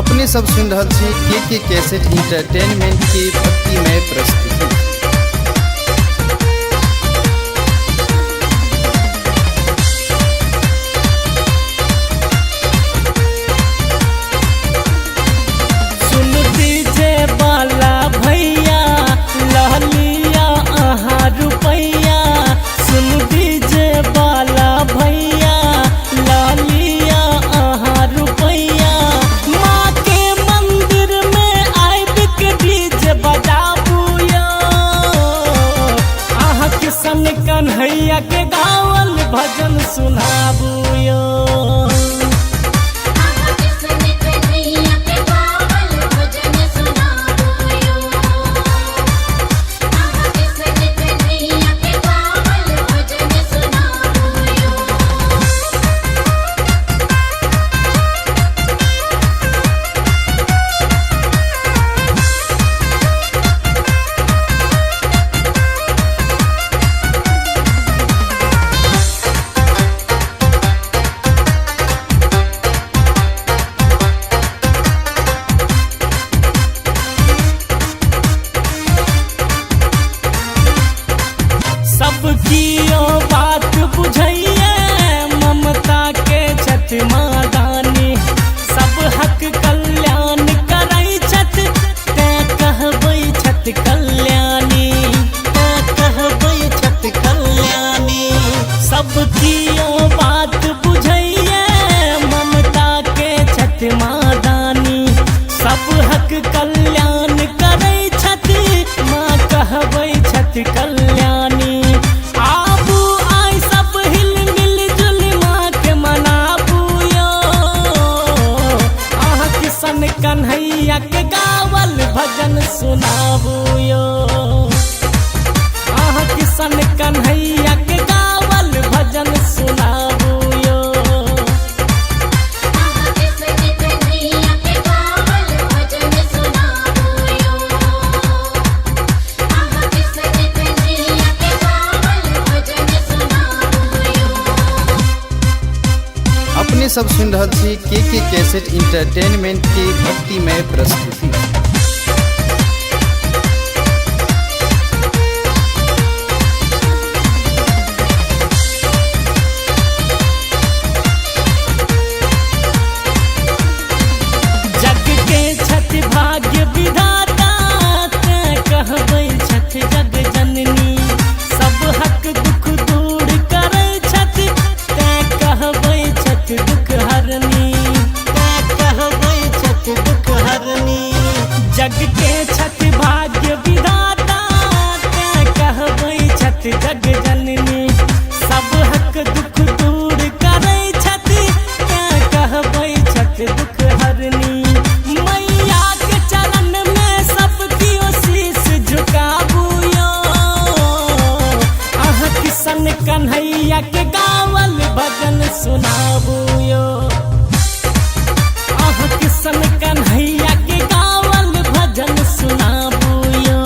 अपने सब सुन रहा के कैसेट इंटरटेनमेंट की भक्तिमय प्रस्तुति। सुन डीजे वाला भैया लहलिया आहा रुपैया, सुन डीजे वाला भैया लहलिया आहा रुपैया। माँ के मंदिर में आइब के डीजे बजाबूया, आहा किशन कन्हैया के गावल भजन सुनाबूया। सबकी ओ बात बुझैया ममता के छठ मादानी, सब हक कल्याण करै छठ ते कहबै छठ कल्याणी, ते कहबै छठ कल्याणी। सबकी ओ बात बुझैया ममता के छठ मादानी, सब हक कल्याण करै छठ माँ कहबै छठ कल्याणी। कन्हैया के गावल भजन सुनाबूयो, आहा किशन कन्हैया के गावल भजन सुनाबूयो। अपने सब सुन रहा के कैसेट इंटरटेनमेंट की भक्तिमय प्रस्तुति। जग के छठ भाग्य विधाता ते कहबै छठ जग जननी, सब हक दुख दूर करै छठ ते कहबै छठ दुख हरनी, ते कहबै छठ दुख हरनी। जग के छठ भाग्य विधाता ते कहबै छठ जग जननी, सब हक दुख दूर करै छठ ते कहबै छठ दुख हरनी। मैया के चरण में सबकी शीश झुकाबूयो, आहा किशन कन्हैया के गावल भजन सुनाबूयो, आहा किशन कन्हैया के गावल भजन सुनाबूयो।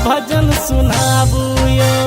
भजन सुनाबू यो।